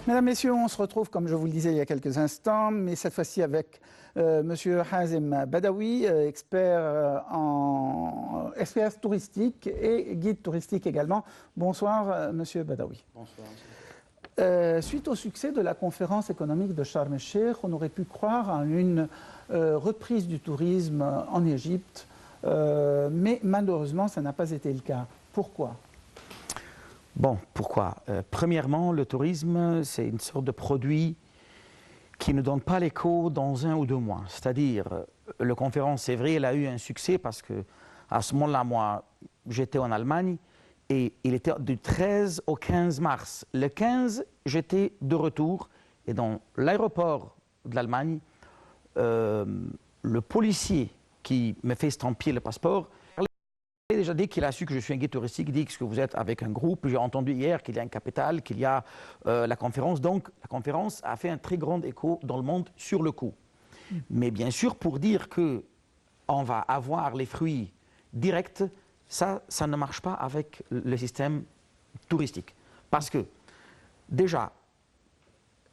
Mesdames, Messieurs, on se retrouve, comme je vous le disais il y a quelques instants, mais cette fois-ci avec Monsieur Hazem Badawi, expert touristique et guide touristique également. Bonsoir, Monsieur Badawi. Bonsoir. Suite au succès de la conférence économique de Sharm el-Sheikh, on aurait pu croire à une reprise du tourisme en Égypte, mais malheureusement, ça n'a pas été le cas. Pourquoi ? Bon, pourquoi? Premièrement, le tourisme, c'est une sorte de produit qui ne donne pas l'écho dans 1 ou 2 mois. C'est-à-dire, la conférence, c'est vrai, elle a eu un succès parce que à ce moment-là, moi, j'étais en Allemagne et il était du 13 au 15 mars. Le 15, j'étais de retour et dans l'aéroport de l'Allemagne, le policier qui me fait stamper le passeport, déjà dit qu'il a su que je suis un guide touristique, il dit que vous êtes avec un groupe. J'ai entendu hier qu'il y a une capitale, qu'il y a la conférence. Donc, la conférence a fait un très grand écho dans le monde sur le coup. Mais bien sûr, pour dire qu'on va avoir les fruits directs, ça ne marche pas avec le système touristique. Parce que, déjà,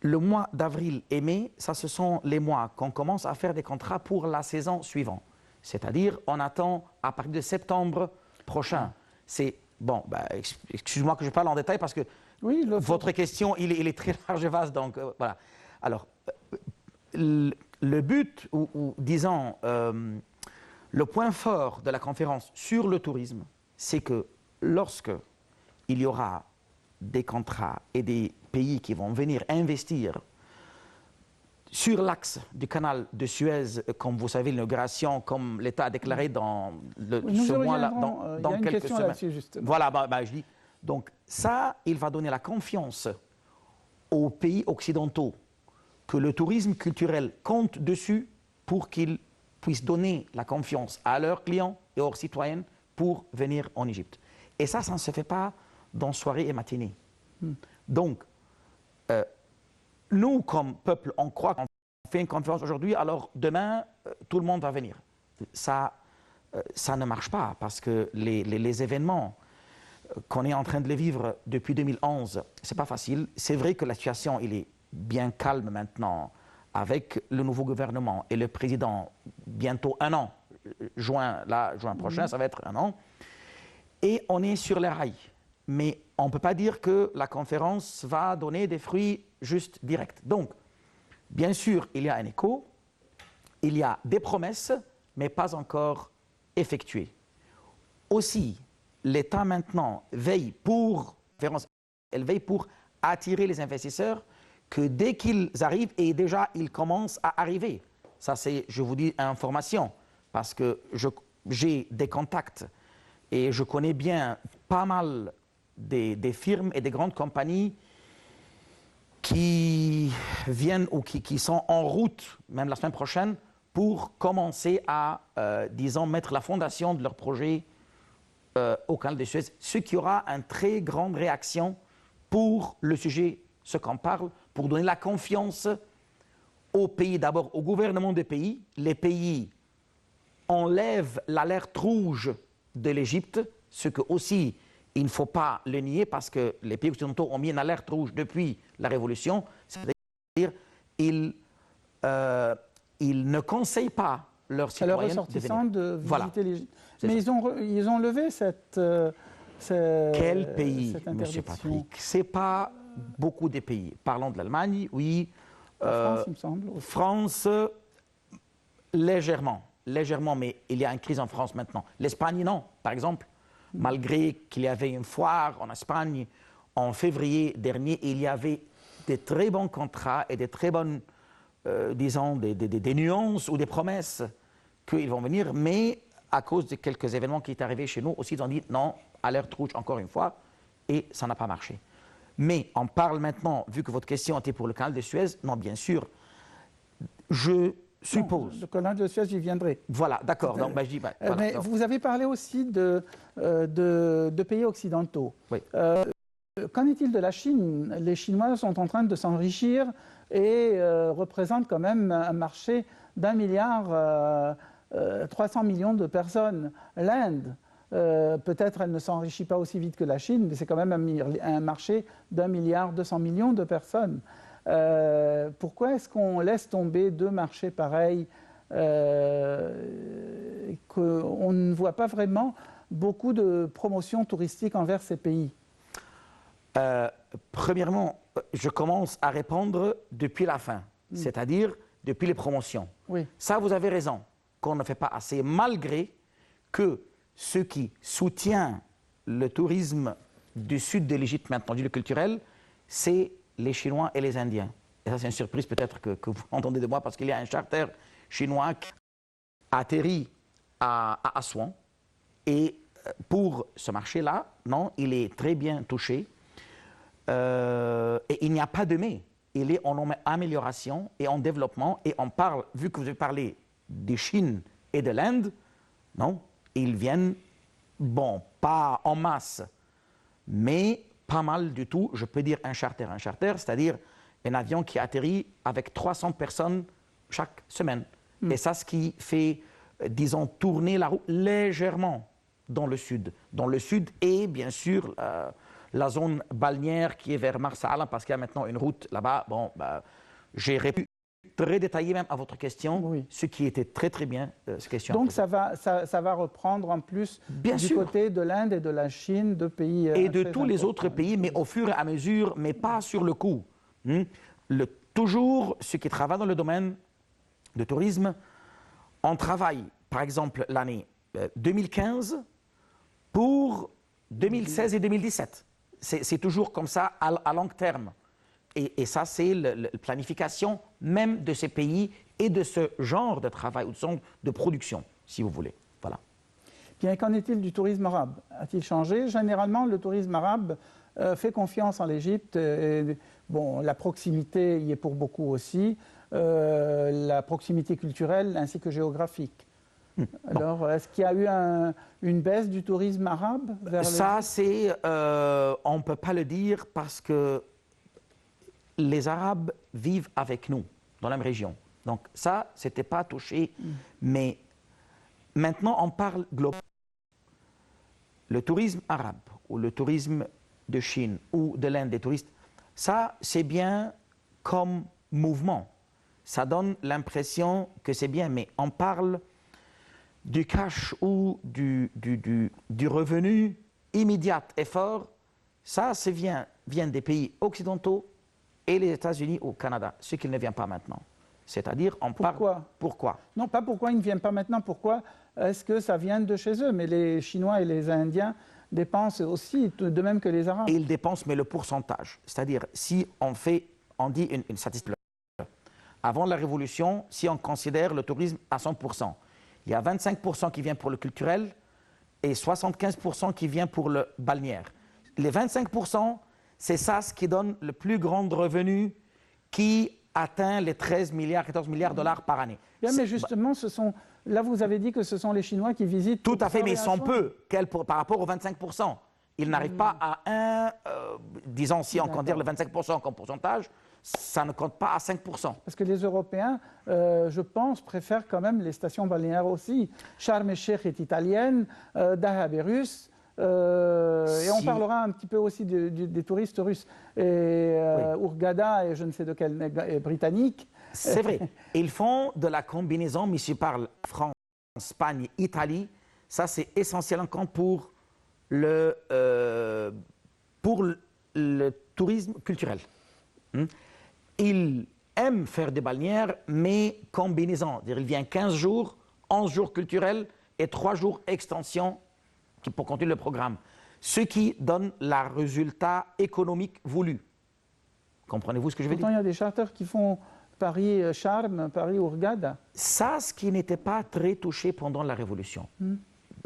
le mois d'avril et mai, ça, ce sont les mois qu'on commence à faire des contrats pour la saison suivante. C'est-à-dire, on attend à partir de septembre prochain. C'est bon, excuse-moi que je parle en détail parce que oui, votre question, il est très large et vaste. Donc, voilà. Alors, le but, ou disons, le point fort de la conférence sur le tourisme, c'est que lorsque il y aura des contrats et des pays qui vont venir investir sur l'axe du canal de Suez, comme vous savez, l'inauguration, comme l'État a déclaré dans ce mois-là, dans quelques semaines. Voilà, je dis. Donc ça, il va donner la confiance aux pays occidentaux que le tourisme culturel compte dessus pour qu'ils puissent donner la confiance à leurs clients et aux citoyens pour venir en Égypte. Et ça ne se fait pas dans soirée et matinée. Donc, nous, comme peuple, on croit qu'on fait une conférence aujourd'hui, alors demain, tout le monde va venir. Ça ne marche pas parce que les événements qu'on est en train de les vivre depuis 2011, ce n'est pas facile. C'est vrai que la situation il est bien calme maintenant avec le nouveau gouvernement et le président, bientôt 1 an, juin prochain, ça va être 1 an, et on est sur les rails. Mais on ne peut pas dire que la conférence va donner des fruits juste directs. Donc, bien sûr, il y a un écho, il y a des promesses, mais pas encore effectuées. Aussi, l'État maintenant veille pour attirer les investisseurs que dès qu'ils arrivent, et déjà ils commencent à arriver. Ça c'est, je vous dis, information, parce que j'ai des contacts et je connais bien pas mal des firmes et des grandes compagnies qui viennent ou qui sont en route, même la semaine prochaine, pour commencer à, disons, mettre la fondation de leur projet au canal de Suez, ce qui aura une très grande réaction pour le sujet, ce qu'on parle, pour donner la confiance aux pays, d'abord au gouvernement des pays. Les pays enlèvent l'alerte rouge de l'Égypte, ce que aussi il ne faut pas le nier parce que les pays occidentaux ont mis une alerte rouge depuis la Révolution, c'est-à-dire ils ne conseillent pas leurs citoyens ressortissants de visiter l'Égypte. Mais ils ont levé cette Quel pays, M. Patrick? Ce n'est pas beaucoup de pays. Parlons de l'Allemagne, oui. La France, il me semble. France, légèrement, mais il y a une crise en France maintenant. L'Espagne, non, par exemple. Malgré qu'il y avait une foire en Espagne en février dernier, il y avait des très bons contrats et des très bonnes, disons, des nuances ou des promesses qu'ils vont venir, mais à cause de quelques événements qui sont arrivés chez nous, aussi ils ont dit non, alerte rouge encore une fois, et ça n'a pas marché. Mais on parle maintenant, vu que votre question était pour le canal de Suez, non, bien sûr, je suppose. Non, le canal de Suez, j'y viendrai. Voilà, d'accord. Donc, je dis, voilà, mais donc. vous avez parlé aussi de pays occidentaux. Oui. Qu'en est-il de la Chine? Les Chinois sont en train de s'enrichir et représentent quand même un marché d'1,3 milliard de personnes. L'Inde, Peut-être elle ne s'enrichit pas aussi vite que la Chine, mais c'est quand même un marché d'1,2 milliard de personnes. Pourquoi est-ce qu'on laisse tomber deux marchés pareils qu'on ne voit pas vraiment beaucoup de promotion touristique envers ces pays? Premièrement, je commence à répondre depuis la fin, c'est-à-dire depuis les promotions. Oui. Ça, vous avez raison, qu'on ne fait pas assez, malgré que ceux qui soutiennent le tourisme du sud de l'Égypte, maintenant, du culturel, c'est les Chinois et les Indiens. Et ça, c'est une surprise peut-être que vous entendez de moi, parce qu'il y a un charter chinois qui atterrit à Assouan. Et pour ce marché-là, non, il est très bien touché. Et il n'y a pas de mais. Il est en amélioration et en développement. Et on parle, vu que vous avez parlé de Chine et de l'Inde, non, ils viennent, bon, pas en masse, mais pas mal du tout. Je peux dire un charter, c'est-à-dire un avion qui atterrit avec 300 personnes chaque semaine. Et ça, ce qui fait, disons, tourner la roue légèrement dans le sud. Dans le sud et bien sûr la zone balnéaire qui est vers Marsa Alam, parce qu'il y a maintenant une route là-bas. Bon, j'ai répondu très détaillé même à votre question, oui. Ce qui était très très bien, cette question. Donc ça va reprendre en plus bien du sûr. Côté de l'Inde et de la Chine, deux pays et de tous les autres pays, mais au fur et à mesure, mais pas sur le coup. Toujours ceux qui travaillent dans le domaine de tourisme, on travaille, par exemple, l'année 2015 pour 2016 et 2017. C'est toujours comme ça à long terme. Et ça, c'est la planification même de ces pays et de ce genre de travail ou de production, si vous voulez. Voilà. Bien, qu'en est-il du tourisme arabe? A-t-il changé? Généralement, le tourisme arabe fait confiance en l'Égypte. Bon, la proximité y est pour beaucoup aussi, la proximité culturelle ainsi que géographique. Alors, est-ce qu'il y a eu une baisse du tourisme arabe vers ça, on ne peut pas le dire parce que les Arabes vivent avec nous dans la même région. Donc ça, ce n'était pas touché. Mais maintenant, on parle global. Le tourisme arabe ou le tourisme de Chine ou de l'Inde des touristes, ça, c'est bien comme mouvement. Ça donne l'impression que c'est bien, mais on parle du cash ou du revenu immédiat et fort. Ça vient des pays occidentaux et les États-Unis ou Canada, ce qui ne vient pas maintenant. C'est-à-dire, on parle... Pourquoi? Non, pas pourquoi ils ne viennent pas maintenant, pourquoi est-ce que ça vient de chez eux? Mais les Chinois et les Indiens dépensent aussi, de même que les Arabes. Ils dépensent, mais le pourcentage. C'est-à-dire, si on dit une statistique, avant la Révolution, si on considère le tourisme à 100%, il y a 25% qui vient pour le culturel et 75% qui vient pour le balnéaire. Les 25%, c'est ça ce qui donne le plus grand revenu qui atteint les 13 milliards, 14 milliards de dollars par année. Bien, mais justement, là vous avez dit que ce sont les Chinois qui visitent... Tout à fait, mais ils sont peu par rapport aux 25%. Ils n'arrivent pas à disons si on compte dire le 25% comme pourcentage, ça ne compte pas à 5%. Parce que les Européens, je pense, préfèrent quand même les stations balnéaires aussi. Sharm el-Sheikh est italienne, Dahab est russe, et on parlera un petit peu aussi des touristes russes. Et Hurghada, et je ne sais de quel est britannique. C'est vrai. Ils font de la combinaison, mais si je parle France, Espagne, Italie, ça c'est essentiel encore pour le tourisme culturel. Ils aiment faire des balnéaires, mais combinaison. Il vient 15 jours, 11 jours culturels et 3 jours extension pour continuer le programme. Ce qui donne le résultat économique voulu. Comprenez-vous ce que je veux dire? Pourtant, il y a des charters qui font Paris-Charm, Paris-Hurghada. Ça, ce qui n'était pas très touché pendant la Révolution.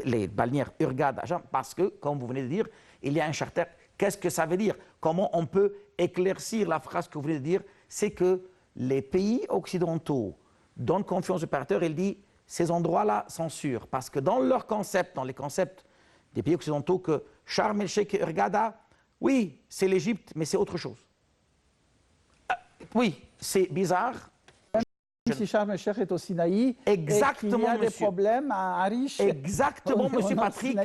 Les balnéaires Hurghada, parce que, comme vous venez de dire, il y a un charter. Qu'est-ce que ça veut dire? Comment on peut éclaircir la phrase que vous venez de dire? C'est que les pays occidentaux donnent confiance aux opérateurs et ils disent ces endroits-là sont sûrs. Parce que dans leur concept, dans les concepts des pays occidentaux, que Sharm el-Sheikh et Hurghada, oui, c'est l'Égypte, mais c'est autre chose. Oui, c'est bizarre. Je si Sharm el-Sheikh est au Sinaï Exactement, et qu'il y a des monsieur. problèmes à Arish. Exactement, monsieur Patrick.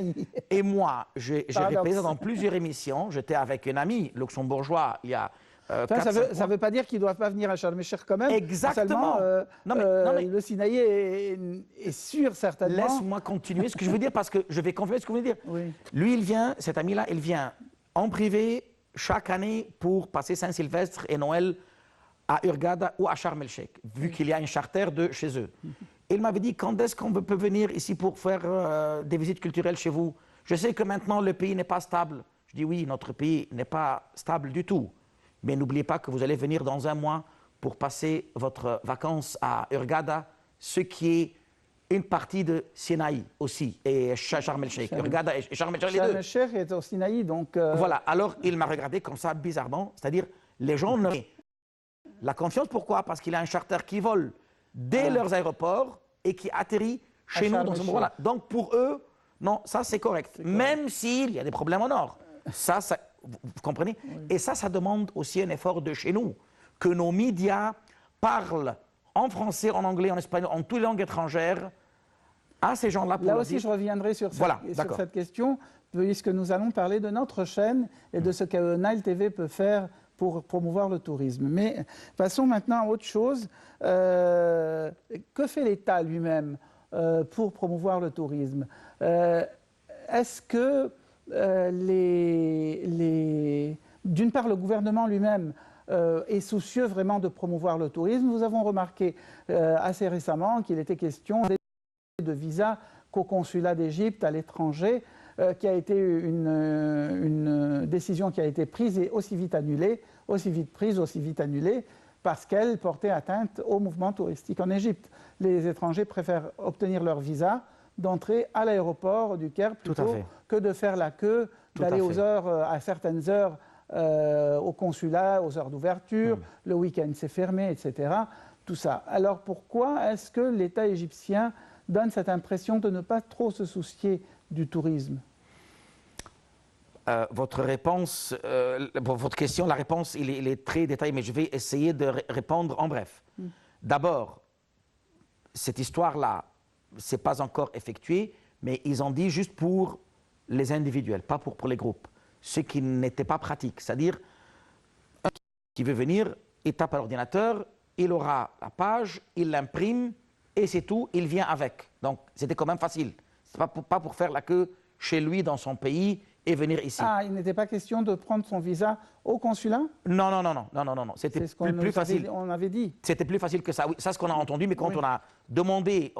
Et moi, j'ai répété ça dans plusieurs émissions. J'étais avec un ami luxembourgeois il y a ça ne veut pas dire qu'ils ne doivent pas venir à Sharm el-Sheikh quand même. Exactement. Seulement, non, mais le Sinaï est sûr, certainement. Laisse-moi continuer ce que je veux dire parce que je vais confirmer ce que vous voulez dire. Oui. Lui, il vient, cet ami-là, il vient en privé chaque année pour passer Saint-Sylvestre et Noël à Hurghada ou à Sharm el-Sheikh, vu qu'il y a une charter de chez eux. Il m'avait dit, quand est-ce qu'on peut venir ici pour faire des visites culturelles chez vous? Je sais que maintenant le pays n'est pas stable. Je dis oui, notre pays n'est pas stable du tout. Mais n'oubliez pas que vous allez venir dans un mois pour passer votre vacances à Hurghada, ce qui est une partie de Sinaï aussi, et Sharm el-Sheikh. Hurghada et Sharm el-Sheikh, les deux. Sharm el-Sheikh est au Sinaï, donc... Voilà, alors il m'a regardé comme ça, bizarrement, c'est-à-dire les gens ne... La confiance, pourquoi? Parce qu'il a un charter qui vole dès leurs aéroports et qui atterrit chez nous. Voilà. Donc pour eux, non, ça c'est correct. Même s'il y a des problèmes au nord. Ça vous comprenez? Oui. Et ça demande aussi un effort de chez nous. Que nos médias parlent en français, en anglais, en espagnol, en toutes les langues étrangères à ces gens-là. Là aussi, je reviendrai sur cette question, puisque nous allons parler de notre chaîne et de ce que Nile TV peut faire pour promouvoir le tourisme. Mais passons maintenant à autre chose. Que fait l'État lui-même pour promouvoir le tourisme? Est-ce que d'une part, le gouvernement lui-même est soucieux vraiment de promouvoir le tourisme? Nous avons remarqué assez récemment qu'il était question de visa qu'au consulat d'Égypte à l'étranger, qui a été une décision qui a été prise et aussi vite annulée, aussi vite prise, aussi vite annulée, parce qu'elle portait atteinte au mouvement touristique en Égypte. Les étrangers préfèrent obtenir leur visa d'entrer à l'aéroport du Caire plutôt que de faire la queue, d'aller aux heures, à certaines heures au consulat, aux heures d'ouverture, le week-end c'est fermé, etc. Tout ça. Alors pourquoi est-ce que l'État égyptien donne cette impression de ne pas trop se soucier du tourisme? Votre réponse, votre question, la réponse, il est très détaillée, mais je vais essayer de répondre en bref. D'abord, cette histoire-là, ce n'est pas encore effectué, mais ils ont dit juste pour les individuels, pas pour les groupes. Ce qui n'était pas pratique. C'est-à-dire, un qui veut venir, il tape à l'ordinateur, il aura la page, il l'imprime, et c'est tout, il vient avec. Donc, c'était quand même facile. Ce n'est pas pour faire la queue chez lui, dans son pays, et venir ici. Ah, il n'était pas question de prendre son visa au consulat? Non. C'était plus facile. On avait dit. C'était plus facile que ça. Oui, ça, ce qu'on a entendu, mais quand on a demandé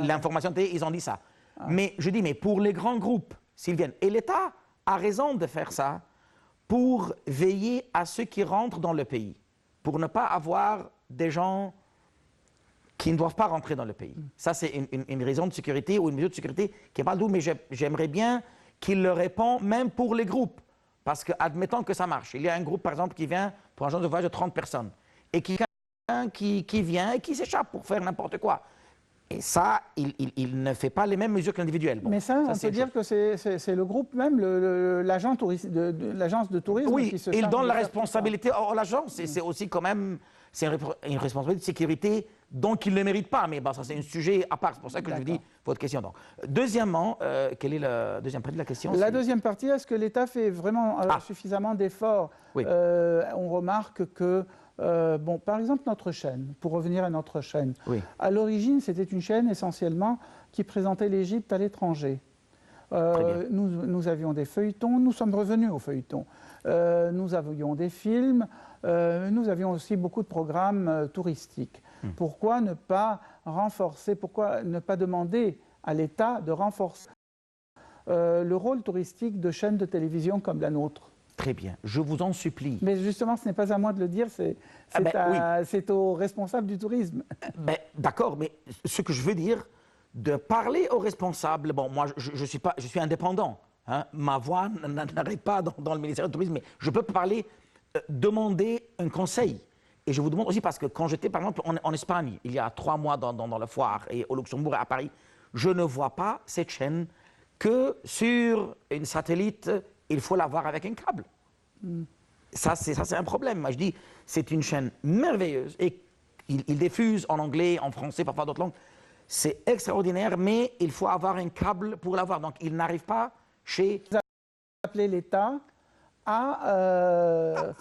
l'information, ils ont dit ça. Mais je dis, mais pour les grands groupes, s'ils viennent, et l'État a raison de faire ça pour veiller à ceux qui rentrent dans le pays, pour ne pas avoir des gens qui ne doivent pas rentrer dans le pays. Ça, c'est une raison de sécurité ou une mesure de sécurité qui n'est pas doux, mais j'aimerais bien qu'il le répond même pour les groupes. Parce que, admettons que ça marche. Il y a un groupe, par exemple, qui vient pour un genre de voyage de 30 personnes et qui vient et qui s'échappe pour faire n'importe quoi. Et ça, il ne fait pas les mêmes mesures que l'individuel. Bon, mais ça, on peut dire que c'est le groupe même, l'agence de tourisme qui se charge. Oui, il donne la responsabilité à l'agence. C'est aussi quand même une responsabilité de sécurité donc il ne le mérite pas. Mais bon, ça, c'est un sujet à part. C'est pour ça que je vous dis votre question. Donc. Deuxièmement, quelle est la deuxième partie de la question? La deuxième partie, est-ce que l'État fait vraiment suffisamment d'efforts? On remarque que par exemple, notre chaîne, pour revenir à notre chaîne, à l'origine, c'était une chaîne essentiellement qui présentait l'Égypte à l'étranger. Nous avions des feuilletons, nous sommes revenus aux feuilletons. Nous avions des films, nous avions aussi beaucoup de programmes touristiques. Pourquoi ne pas renforcer, pourquoi ne pas demander à l'État de renforcer le rôle touristique de chaînes de télévision comme la nôtre? Très bien, je vous en supplie. Mais justement, ce n'est pas à moi de le dire, c'est aux responsables du tourisme. D'accord, mais ce que je veux dire, de parler aux responsables, bon, moi je suis indépendant, hein, ma voix n'arrive pas dans le ministère du Tourisme, mais je peux parler, demander un conseil. Et je vous demande aussi, parce que quand j'étais par exemple en Espagne, il y a 3 mois dans la foire, et au Luxembourg et à Paris, je ne vois pas cette chaîne que sur une satellite. Il faut l'avoir avec un câble. Ça, c'est un problème. Moi, je dis, c'est une chaîne merveilleuse. Et il diffuse en anglais, en français, parfois d'autres langues. C'est extraordinaire, mais il faut avoir un câble pour l'avoir. Donc, il n'arrive pas chez... Vous appelez l'État à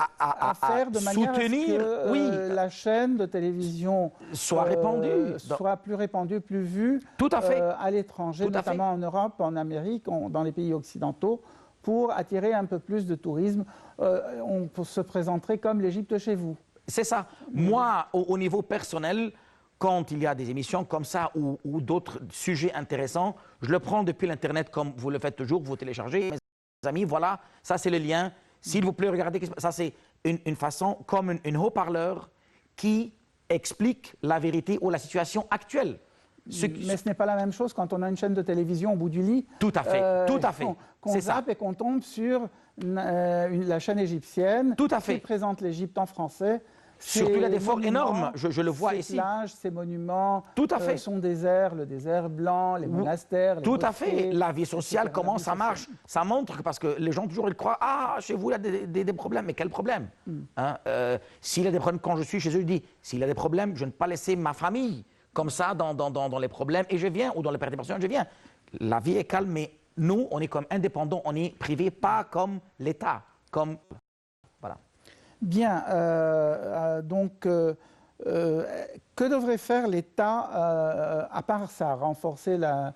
faire de manière soutenir, à ce que la chaîne de télévision soit répandue, soit plus répandue, plus vue tout à fait. À l'étranger, notamment en Europe, en Amérique, dans les pays occidentaux, pour attirer un peu plus de tourisme. On se présenterait comme l'Égypte chez vous. C'est ça. Moi, au niveau personnel, quand il y a des émissions comme ça ou d'autres sujets intéressants, je le prends depuis l'Internet comme vous le faites toujours, vous téléchargez. Mes amis, voilà, ça c'est le lien. S'il vous plaît, regardez, ça c'est une façon comme un haut-parleur qui explique la vérité ou la situation actuelle. Mais ce n'est pas la même chose quand on a une chaîne de télévision au bout du lit. Tout à fait, tout à fait. Qu'on zappe et qu'on tombe sur la chaîne égyptienne tout à fait. Qui présente l'Égypte en français. Surtout, il y a des efforts énormes, je le vois ici. Ces plages, ces monuments, tout à fait. Son désert, le désert blanc, les monastères, les tout mosquées, à fait. La vie sociale, comment ça marche. Ça montre que, parce que les gens toujours ils croient, ah, chez vous, il y a des problèmes. Mais quel problème hein, s'il y a des problèmes quand je suis chez eux, je dis, s'il y a des problèmes, je ne vais pas laisser ma famille comme ça dans les problèmes et je viens, ou dans les pertes de je viens. La vie est calme, mais nous, on est comme indépendants, on est privés, pas comme l'État, comme... Voilà. Bien, donc, que devrait faire l'État, à part ça, renforcer la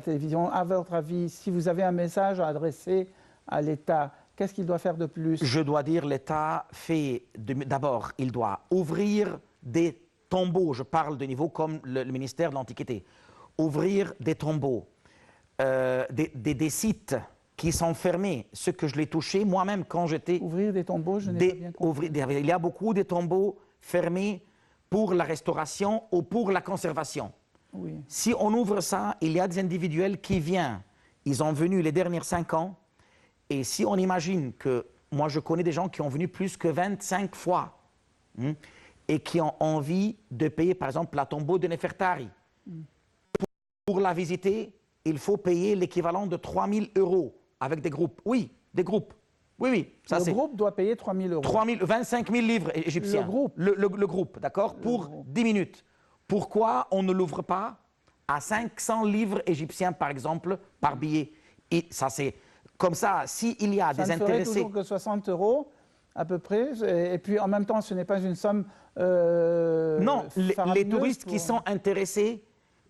télévision? À votre avis, si vous avez un message à adresser à l'État, qu'est-ce qu'il doit faire de plus? Je dois dire, l'État fait, d'abord, il doit ouvrir des tombeaux, je parle de niveau comme le ministère de l'Antiquité, ouvrir des tombeaux, des sites qui sont fermés, ce que je l'ai touché moi-même quand j'étais... Ouvrir des tombeaux, je n'ai pas bien compris. Il y a beaucoup de tombeaux fermés pour la restauration ou pour la conservation. Oui. Si on ouvre ça, il y a des individuels qui viennent, ils ont venu les dernières 5 ans, et si on imagine que, moi je connais des gens qui ont venu plus que 25 fois, et qui ont envie de payer par exemple la tombeau de Nefertari. Pour la visiter, il faut payer l'équivalent de 3 000 € avec des groupes. Oui, des groupes. Oui, oui. Ça, le groupe doit payer 3 000 €. 25 000 livres égyptiens. Le groupe. Le groupe, d'accord, pour 10 minutes. Pourquoi on ne l'ouvre pas à 500 livres égyptiens, par exemple, par billet? Et ça, c'est comme ça, s'il y a des intéressés... Ça ne ferait toujours que 60 € à peu près. Et puis, en même temps, ce n'est pas une somme... non, les touristes qui sont intéressés,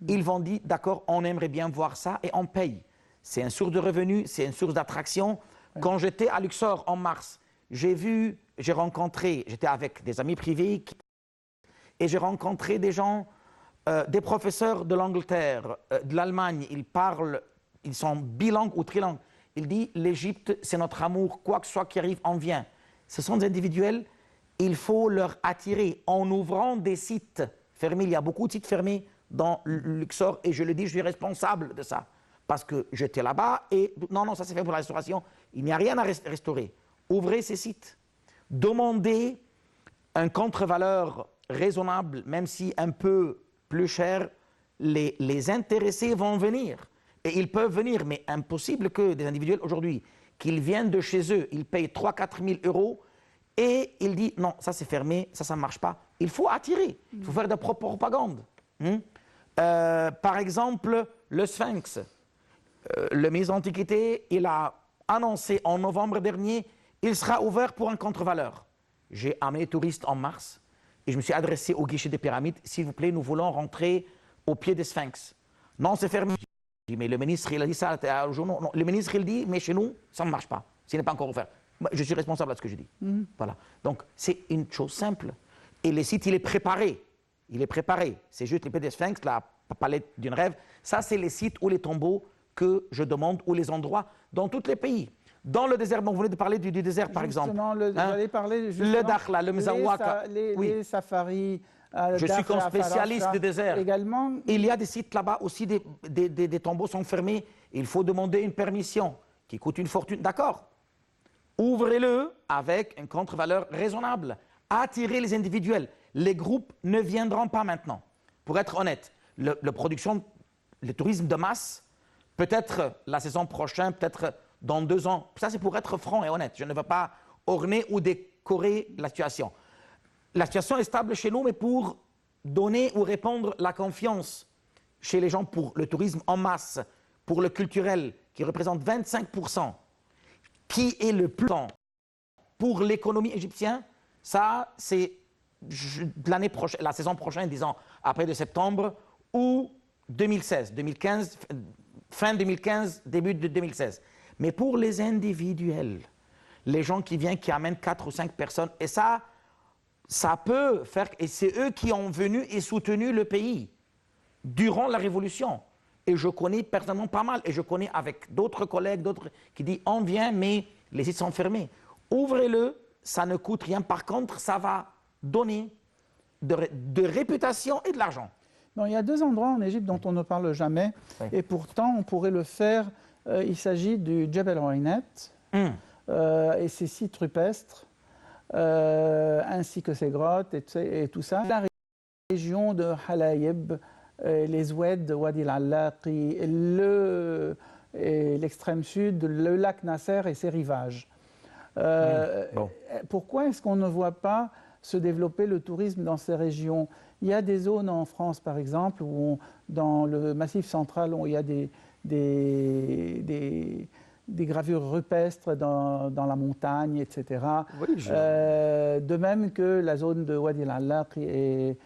ils vont dire, d'accord, on aimerait bien voir ça et on paye. C'est une source de revenus, c'est une source d'attraction. Oui. Quand j'étais à Luxor en mars, j'ai rencontré, j'étais avec des amis privés et j'ai rencontré des gens, des professeurs de l'Angleterre, de l'Allemagne, ils sont bilingues ou trilingues. Ils disent, l'Égypte, c'est notre amour, quoi que ce soit qui arrive, on vient. Ce sont des individuels, il faut leur attirer en ouvrant des sites fermés. Il y a beaucoup de sites fermés dans Luxor et je le dis, je suis responsable de ça. Parce que j'étais là-bas et non, ça c'est fait pour la restauration. Il n'y a rien à restaurer. Ouvrez ces sites. Demandez un contre-valeur raisonnable, même si un peu plus cher. Les intéressés vont venir. Et ils peuvent venir, mais impossible que des individuels aujourd'hui, qu'ils viennent de chez eux, ils payent 3 000 à 4 000 € et ils disent non, ça c'est fermé, ça ne marche pas. Il faut attirer, il faut faire de la propagande. Par exemple, le Sphinx. Le ministre de l'Antiquité, il a annoncé en novembre dernier, il sera ouvert pour un contre-valeur. J'ai amené les touristes en mars et je me suis adressé au guichet des pyramides. S'il vous plaît, nous voulons rentrer au pied des Sphinx. Non, c'est fermé. Je dis, mais le ministre, il a dit ça au journal. Non, le ministre, il dit, mais chez nous, ça ne marche pas. Ce n'est pas encore ouvert. Je suis responsable de ce que je dis. Voilà. Donc, c'est une chose simple. Et le site, il est préparé. Il est préparé. C'est juste les pieds des Sphinx, la palette d'une rêve. Ça, c'est les sites ou les tombeaux que je demande, ou les endroits dans tous les pays. Dans le désert, vous venez de parler du désert, par exemple. J'allais parler justement, le Dakhla, le Mzawaka. Les safaris. Je suis comme spécialiste du désert. Également. Il y a des sites là-bas aussi, des tombeaux sont fermés. Il faut demander une permission qui coûte une fortune. D'accord. Ouvrez-le avec une contre-valeur raisonnable. Attirez les individuels. Les groupes ne viendront pas maintenant. Pour être honnête, le tourisme de masse, peut-être la saison prochaine, peut-être dans 2 ans. Ça, c'est pour être franc et honnête. Je ne veux pas orner ou décorer la situation. La situation est stable chez nous, mais pour donner ou répandre la confiance chez les gens pour le tourisme en masse, pour le culturel, qui représente 25%, qui est le plus grand pour l'économie égyptienne, ça, c'est l'année prochaine, la saison prochaine, disons, après de septembre, ou 2016, 2015, fin 2015, début de 2016. Mais pour les individuels, les gens qui viennent, qui amènent 4 ou 5 personnes, et ça peut faire, et c'est eux qui ont venu et soutenu le pays durant la Révolution. Et je connais personnellement pas mal, et je connais avec d'autres collègues, d'autres qui disent on vient, mais les sites sont fermés. Ouvrez-le, ça ne coûte rien. Par contre, ça va donner de réputation et de l'argent. Non, il y a 2 endroits en Égypte dont on ne parle jamais, Oui. et pourtant on pourrait le faire. Il s'agit du Jebel Ouainet et ses sites rupestres, ainsi que ses grottes et tout ça. La région de Halayeb, les oueds de Wadi al-Allaqi, l'extrême sud, le lac Nasser et ses rivages. Bon. Pourquoi est-ce qu'on ne voit pas se développer le tourisme dans ces régions? Il y a des zones en France, par exemple, dans le Massif central, où il y a des gravures rupestres dans la montagne, etc. Oui, de même que la zone de Wadi al-Allaqi et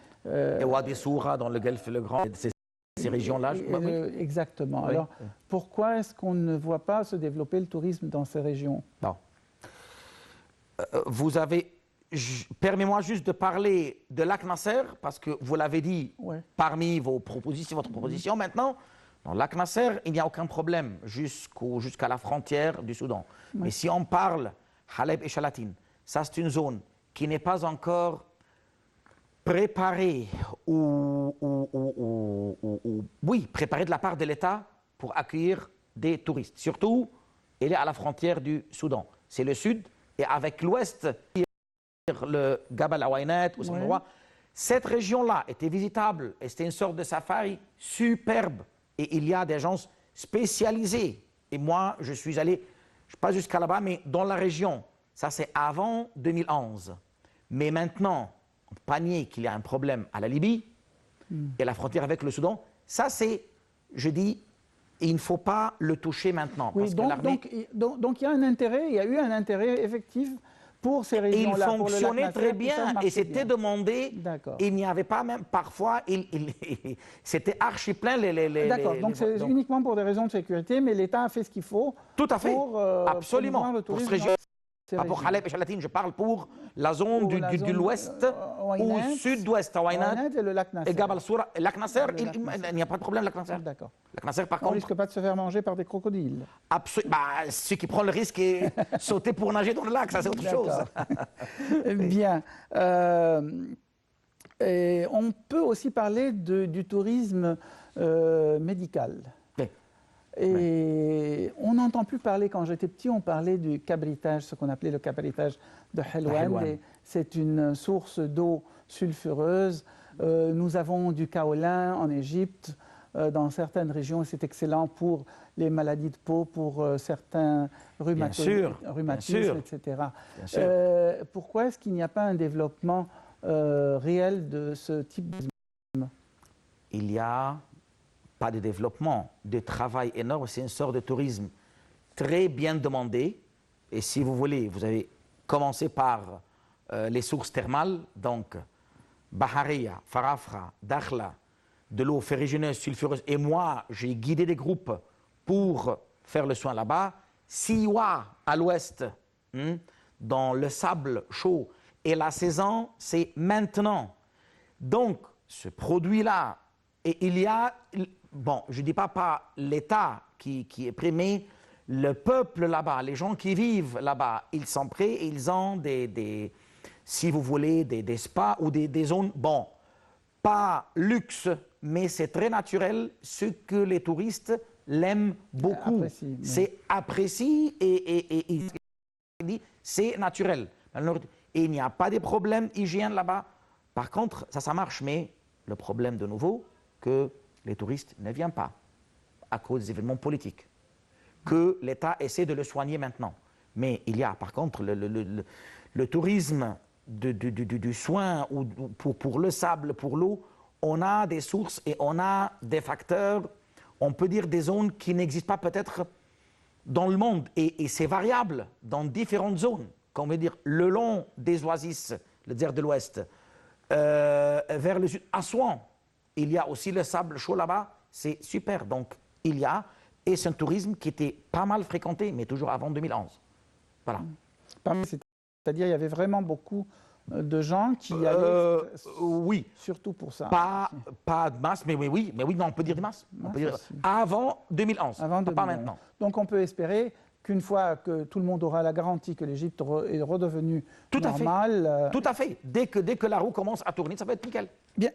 Wadi Soura dans le Golfe le Grand, ces régions-là. Oui. Exactement. Oui. Alors, pourquoi est-ce qu'on ne voit pas se développer le tourisme dans ces régions? Bon. Vous avez... Permets-moi juste de parler de lac Nasser, parce que vous l'avez dit parmi votre proposition maintenant. Dans lac Nasser, il n'y a aucun problème jusqu'à la frontière du Soudan. Mais si on parle Haleb et Chalatin, ça c'est une zone qui n'est pas encore préparée préparée de la part de l'État pour accueillir des touristes. Surtout, elle est à la frontière du Soudan. C'est le sud, et avec l'ouest, le Gabal Ouainet, cette région-là était visitable et c'était une sorte de safari superbe. Et il y a des gens spécialisés. Et moi, je suis allé, pas jusqu'à là-bas, mais dans la région. Ça, c'est avant 2011. Mais maintenant, on ne peut pas nier qu'il y a un problème à la Libye et la frontière avec le Soudan. Ça, c'est, je dis, il ne faut pas le toucher maintenant. Oui, parce donc il y a un intérêt, il y a eu un intérêt effectif pour ces régions-là. Il fonctionnait très bien et c'était demandé. Il n'y avait pas même, parfois, c'était archi plein. D'accord, donc c'est uniquement pour des raisons de sécurité, mais l'État a fait ce qu'il faut. Tout à fait, absolument. Le pour tourisme ce région. Pour Haleb et Chalatin, je parle pour la zone de l'ouest ou sud-ouest, Ouainet et le lac Nasser. Et Gabal Soura. Lac Nasser, il n'y a pas de problème, lac Nasser. D'accord. Lac Nasser, par On contre. ne risque pas de se faire manger par des crocodiles. Ceux qui prennent le risque et sauter pour nager dans le lac, ça c'est autre chose. Bien. On peut aussi parler du tourisme médical. Et on n'entend plus parler, quand j'étais petit, on parlait du cabritage, ce qu'on appelait le cabritage de Helwan. C'est une source d'eau sulfureuse. Nous avons du kaolin en Égypte, dans certaines régions, et c'est excellent pour les maladies de peau, pour certains rhumatismes, etc. Pourquoi est-ce qu'il n'y a pas un développement réel de ce type de tourisme? Il y a pas de développement, de travail énorme, c'est une sorte de tourisme très bien demandé. Et si vous voulez, vous avez commencé par les sources thermales, donc Bahariya, Farafra, Dakhla, de l'eau ferrugineuse, sulfureuse. Et moi, j'ai guidé des groupes pour faire le soin là-bas. Siwa, à l'ouest, dans le sable chaud. Et la saison, c'est maintenant. Donc, ce produit-là, et il y a... Bon, je ne dis pas l'État qui est primé, le peuple là-bas, les gens qui vivent là-bas, ils sont prêts et ils ont si vous voulez, des spas ou des zones, bon, pas luxe, mais c'est très naturel, ce que les touristes l'aiment beaucoup. C'est apprécié et c'est naturel. Et il n'y a pas de problème d'hygiène là-bas. Par contre, ça marche, mais le problème de nouveau, que les touristes ne viennent pas à cause des événements politiques, que l'État essaie de le soigner maintenant. Mais il y a par contre le tourisme du soin ou pour le sable, pour l'eau, on a des sources et on a des facteurs, on peut dire des zones qui n'existent pas peut-être dans le monde. Et c'est variable dans différentes zones. Comme on veut dire, le long des oasis, le désert de l'Ouest, vers le sud, Assouan, il y a aussi le sable chaud là-bas, c'est super. Donc, il y a, et c'est un tourisme qui était pas mal fréquenté, mais toujours avant 2011. Voilà. C'est-à-dire, il y avait vraiment beaucoup de gens qui allaient oui. surtout pour ça. Pas de masse, mais oui, non, on peut dire de masse. On peut dire avant 2011, pas maintenant. Donc, on peut espérer qu'une fois que tout le monde aura la garantie que l'Égypte est redevenue normale... Tout à fait. Dès que la roue commence à tourner, ça va être nickel. Bien.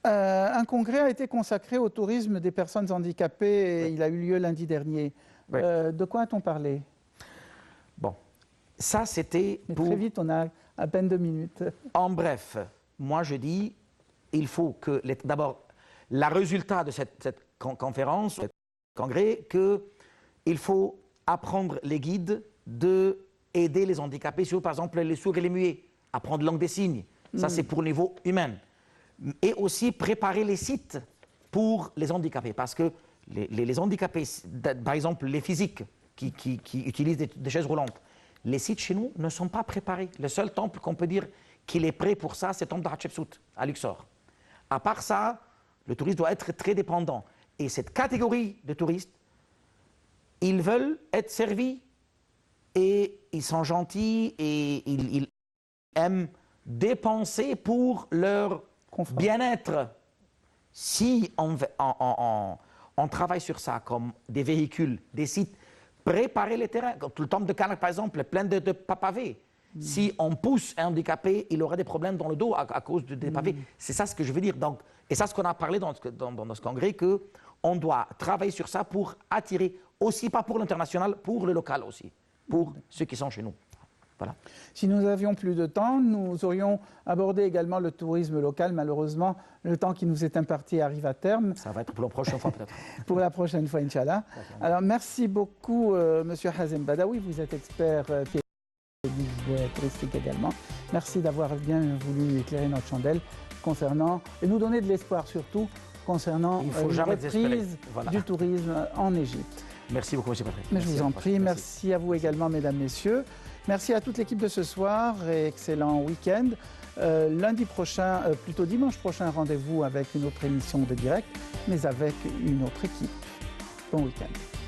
Un congrès a été consacré au tourisme des personnes handicapées et il a eu lieu lundi dernier. Oui. De quoi a-t-on parlé? Bon, ça c'était pour... Très vite, on a à peine 2 minutes. En bref, moi je dis, il faut que... D'abord, le résultat de cette conférence, ce congrès, qu'il faut apprendre les guides d'aider les handicapés, sur par exemple les sourds et les muets, apprendre la langue des signes. Ça c'est pour le niveau humain. Et aussi préparer les sites pour les handicapés, parce que les handicapés, par exemple les physiques qui utilisent des chaises roulantes, les sites chez nous ne sont pas préparés. Le seul temple qu'on peut dire qu'il est prêt pour ça, c'est le temple de Hatshepsut, à Luxor. À part ça, le touriste doit être très dépendant. Et cette catégorie de touristes, ils veulent être servis et ils sont gentils et ils aiment dépenser pour leur bien-être. Si on travaille sur ça comme des véhicules, des sites, préparer les terrains, tout le temple de Karnak par exemple, plein de pavés. Si on pousse un handicapé, il aura des problèmes dans le dos à cause des pavés. C'est ça ce que je veux dire. Donc, et ça ce qu'on a parlé dans ce congrès, qu'on doit travailler sur ça pour attirer, aussi pas pour l'international, pour le local aussi, pour ceux qui sont chez nous. Voilà. Si nous avions plus de temps, nous aurions abordé également le tourisme local. Malheureusement, le temps qui nous est imparti arrive à terme. Ça va être pour la prochaine fois peut-être. Pour la prochaine fois, Inch'Allah. Alors, merci beaucoup, Monsieur Hazem Badawi. Vous êtes expert touristique également. Merci d'avoir bien voulu éclairer notre chandelle concernant, et nous donner de l'espoir surtout, concernant une reprise du tourisme en Égypte. Merci beaucoup, M. Patrick. Mais je vous en prie. Merci à vous également, mesdames, messieurs. Merci à toute l'équipe de ce soir et excellent week-end. Lundi prochain, plutôt dimanche prochain, rendez-vous avec une autre émission de direct, mais avec une autre équipe. Bon week-end.